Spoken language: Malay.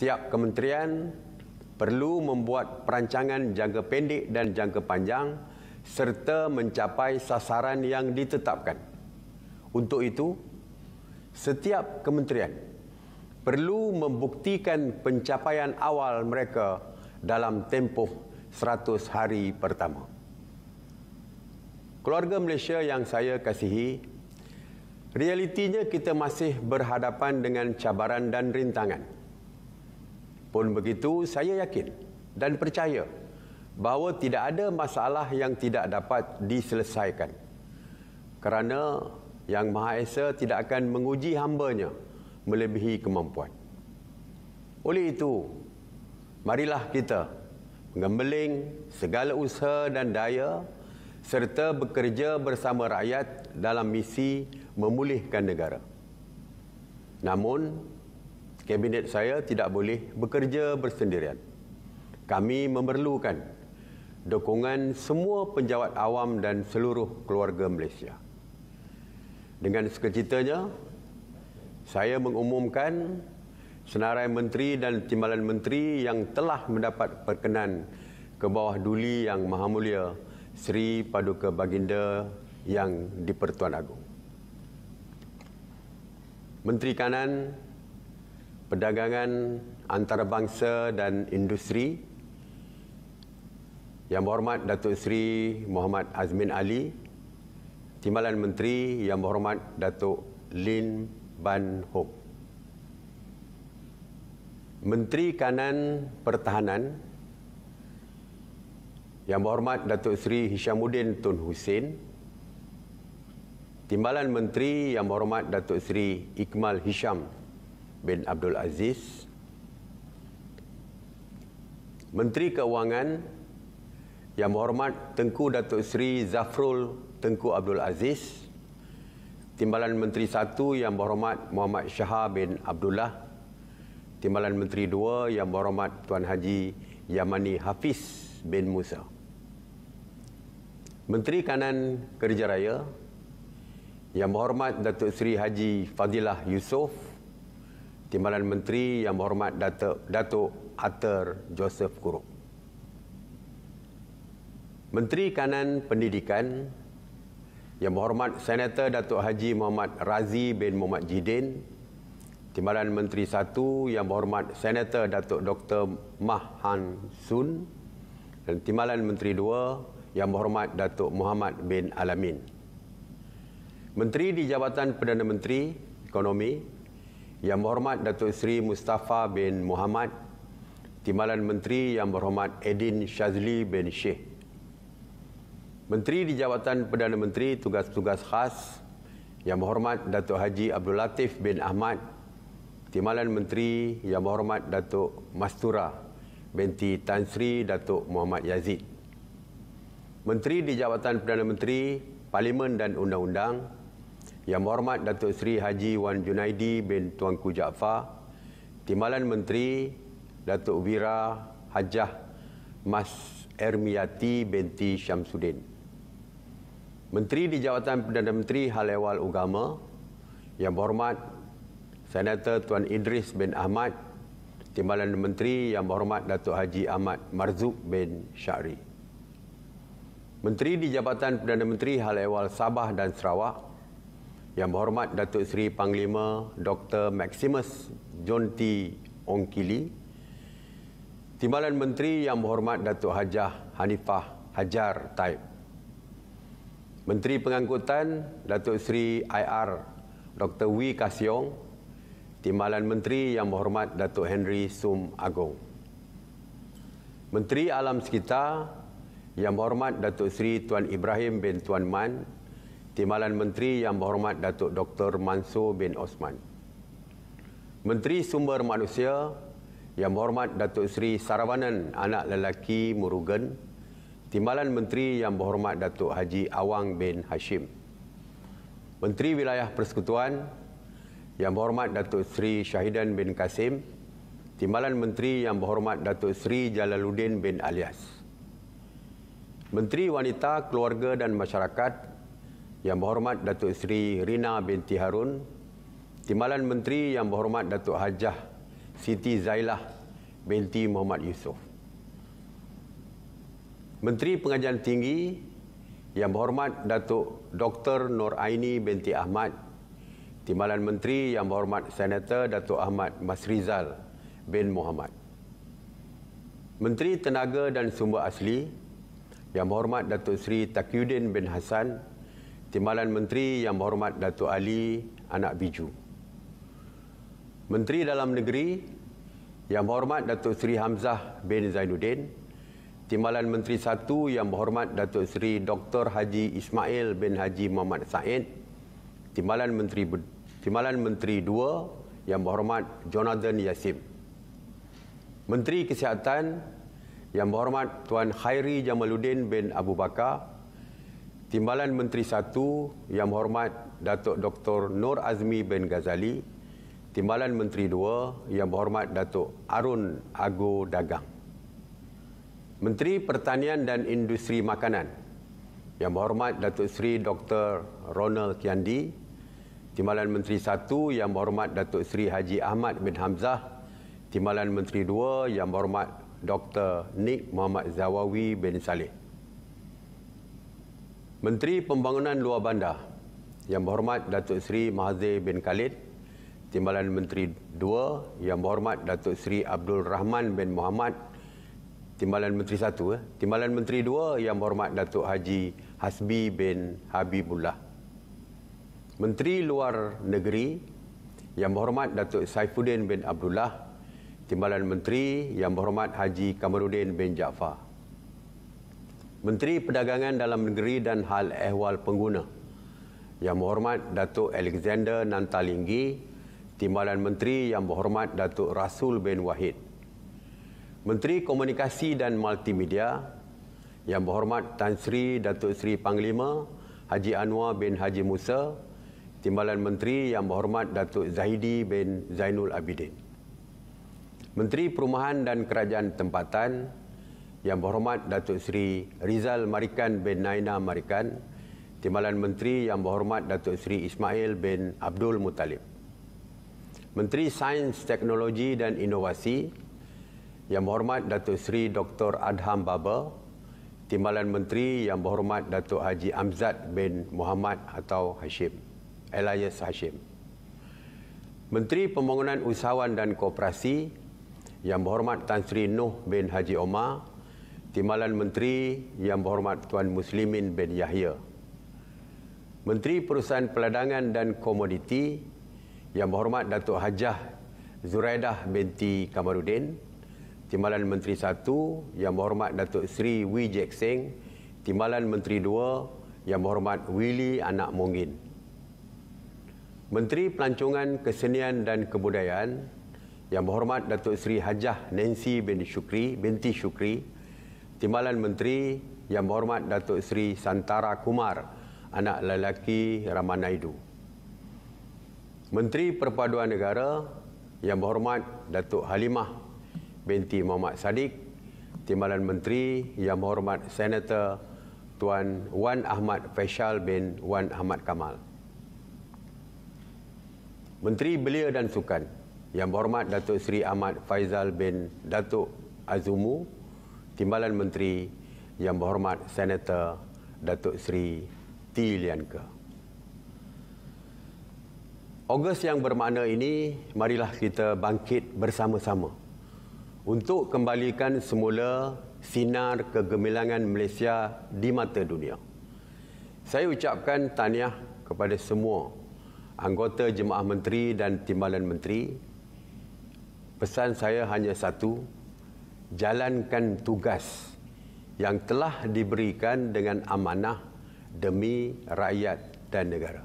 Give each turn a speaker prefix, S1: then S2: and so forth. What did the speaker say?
S1: Setiap kementerian perlu membuat perancangan jangka pendek dan jangka panjang serta mencapai sasaran yang ditetapkan. Untuk itu, setiap kementerian perlu membuktikan pencapaian awal mereka dalam tempoh 100 hari pertama. Keluarga Malaysia yang saya kasihi, realitinya kita masih berhadapan dengan cabaran dan rintangan. Pun begitu, saya yakin dan percaya bahawa tidak ada masalah yang tidak dapat diselesaikan. Kerana Yang Maha Esa tidak akan menguji hamba-Nya melebihi kemampuan. Oleh itu, marilah kita mengembeling segala usaha dan daya serta bekerja bersama rakyat dalam misi memulihkan negara. Namun, Kabinet saya tidak boleh bekerja bersendirian. Kami memerlukan dukungan semua penjawat awam dan seluruh keluarga Malaysia. Dengan sekecitanya, saya mengumumkan senarai menteri dan timbalan menteri yang telah mendapat perkenan ke bawah duli Yang Maha Mulia Seri Paduka Baginda Yang di-Pertuan Agong. Menteri Kanan, Perdagangan Antarabangsa dan Industri, Yang Berhormat Datuk Seri Muhammad Azmin Ali, Timbalan Menteri Yang Berhormat Datuk Lin Ban Hop. Menteri Kanan Pertahanan Yang Berhormat Datuk Seri Hishamuddin Tun Hussein, Timbalan Menteri Yang Berhormat Datuk Seri Ikmal Hisham bin Abdul Aziz, Menteri Keuangan Yang Berhormat Tengku Datuk Seri Zafrul Tengku Abdul Aziz, Timbalan Menteri 1 Yang Berhormat Muhammad Shah bin Abdullah, Timbalan Menteri 2 Yang Berhormat Tuan Haji Yamani Hafiz bin Musa. Menteri Kanan Kerja Raya Yang Berhormat Datuk Seri Haji Fadilah Yusof, Timbalan Menteri Yang Berhormat Datuk Ater Joseph Kuruk. Menteri Kanan Pendidikan Yang Berhormat Senator Datuk Haji Muhammad Razi bin Muhammad Jidin, Timbalan Menteri 1 Yang Berhormat Senator Datuk Dr. Mah Han Sun, dan Timbalan Menteri 2 Yang Berhormat Datuk Muhammad bin Alamin. Menteri di Jabatan Perdana Menteri Ekonomi Yang Berhormat Datuk Seri Mustafa bin Muhammad, Timbalan Menteri Yang Berhormat Edin Shazli bin Sheikh. Menteri di Jabatan Perdana Menteri Tugas-Tugas Khas Yang Berhormat Datuk Haji Abdul Latif bin Ahmad, Timbalan Menteri Yang Berhormat Datuk Mastura binti Tan Sri Datuk Muhammad Yazid. Menteri di Jabatan Perdana Menteri Parlimen dan Undang-Undang Yang Berhormat Datuk Seri Haji Wan Junaidi bin Tuanku Jaafar, Timbalan Menteri Datuk Wira Hajah Mas Ermiyati binti Syamsuddin. Menteri di Jabatan Perdana Menteri Hal Ehwal Agama Yang Berhormat Senator Tuan Idris bin Ahmad, Timbalan Menteri Yang Berhormat Datuk Haji Ahmad Marzuk bin Syari. Menteri di Jabatan Perdana Menteri Hal Ehwal Sabah dan Sarawak Yang Berhormat Datuk Seri Panglima Dr. Maximus John T. Ongkili, Timbalan Menteri Yang Berhormat Datuk Hajah Hanifah Hajar Taib. Menteri Pengangkutan Datuk Seri IR Dr. Wee Kasiong, Timbalan Menteri Yang Berhormat Datuk Henry Sum Agong. Menteri Alam Sekitar Yang Berhormat Datuk Seri Tuan Ibrahim bin Tuan Man, Timbalan Menteri Yang Berhormat Datuk Dr. Mansur bin Osman. Menteri Sumber Manusia Yang Berhormat Datuk Seri Saravanan Anak Lelaki Murugan, Timbalan Menteri Yang Berhormat Datuk Haji Awang bin Hashim. Menteri Wilayah Persekutuan Yang Berhormat Datuk Seri Syahidan bin Kasim, Timbalan Menteri Yang Berhormat Datuk Seri Jalaluddin bin Alias. Menteri Wanita, Keluarga dan Masyarakat Yang Berhormat Datuk Seri Rina binti Harun, Timbalan Menteri Yang Berhormat Datuk Hajah Siti Zailah binti Muhammad Yusof. Menteri Pengajian Tinggi Yang Berhormat Datuk Dr. Nur Aini binti Ahmad, Timbalan Menteri Yang Berhormat Senator Datuk Ahmad Masrizal bin Muhammad. Menteri Tenaga dan Sumber Asli Yang Berhormat Datuk Seri Taqiyuddin bin Hassan, Timbalan Menteri Yang Berhormat Datuk Ali Anak Biju. Menteri Dalam Negeri Yang Berhormat Datuk Seri Hamzah bin Zainuddin, Timbalan Menteri 1 Yang Berhormat Datuk Seri Dr. Haji Ismail bin Haji Muhammad Said, Timbalan Menteri 2 Yang Berhormat Jonathan Yassim. Menteri Kesihatan Yang Berhormat Tuan Khairi Jamaluddin bin Abu Bakar, Timbalan Menteri 1 Yang Berhormat Datuk Dr. Nur Azmi bin Ghazali, Timbalan Menteri 2 Yang Berhormat Datuk Arun Ago Dagang. Menteri Pertanian dan Industri Makanan Yang Berhormat Datuk Seri Dr. Ronald Kiandi, Timbalan Menteri 1 Yang Berhormat Datuk Seri Haji Ahmad bin Hamzah, Timbalan Menteri 2 Yang Berhormat Dr. Nik Muhammad Zawawi bin Saleh. Menteri Pembangunan Luar Bandar Yang Berhormat Datuk Seri Mahathir bin Khalid, Timbalan Menteri 2 Yang Berhormat Datuk Seri Abdul Rahman bin Muhammad, Timbalan Menteri 1, Timbalan Menteri 2 Yang Berhormat Datuk Haji Hasbi bin Habibullah. Menteri Luar Negeri Yang Berhormat Datuk Saifuddin bin Abdullah, Timbalan Menteri Yang Berhormat Haji Kamaruddin bin Jaafar. Menteri Perdagangan Dalam Negeri dan Hal Ehwal Pengguna Yang Berhormat Datuk Alexander Nantalinggi, Timbalan Menteri Yang Berhormat Datuk Rasul bin Wahid. Menteri Komunikasi dan Multimedia Yang Berhormat Tan Sri Datuk Seri Panglima Haji Anwar bin Haji Musa, Timbalan Menteri Yang Berhormat Datuk Zahidi bin Zainul Abidin. Menteri Perumahan dan Kerajaan Tempatan Yang Berhormat Datuk Seri Rizal Marikan bin Naina Marikan, Timbalan Menteri Yang Berhormat Datuk Seri Ismail bin Abdul Muttalib. Menteri Sains, Teknologi dan Inovasi Yang Berhormat Datuk Seri Dr. Adham Baba, Timbalan Menteri Yang Berhormat Datuk Haji Amzad bin Muhammad atau Hashim, Elias Hashim. Menteri Pembangunan Usahawan dan Koperasi Yang Berhormat Tan Sri Nuh bin Haji Omar, Timbalan Menteri Yang Berhormat Tuan Muslimin bin Yahya. Menteri Perusahaan Peladangan dan Komoditi Yang Berhormat Datuk Hajah Zuraidah binti Kamaruddin, Timbalan Menteri 1 Yang Berhormat Datuk Seri Wee Jek Seng, Timbalan Menteri 2 Yang Berhormat Willy Anak Monggin. Menteri Pelancongan Kesenian dan Kebudayaan Yang Berhormat Datuk Seri Hajah Nancy binti Syukri, Timbalan Menteri Yang Berhormat Datuk Seri Santara Kumar, anak lelaki Ramanaidu. Menteri Perpaduan Negara Yang Berhormat Datuk Halimah binti Muhammad Sadiq, Timbalan Menteri Yang Berhormat Senator Tuan Wan Ahmad Faisal bin Wan Ahmad Kamal. Menteri Belia dan Sukan Yang Berhormat Datuk Seri Ahmad Faizal bin Datuk Azumu, Timbalan Menteri Yang Berhormat Senator Datuk Seri T. Lianka. Ogos yang bermakna ini, marilah kita bangkit bersama-sama untuk kembalikan semula sinar kegemilangan Malaysia di mata dunia. Saya ucapkan tahniah kepada semua anggota Jemaah Menteri dan Timbalan Menteri. Pesan saya hanya satu: jalankan tugas yang telah diberikan dengan amanah demi rakyat dan negara.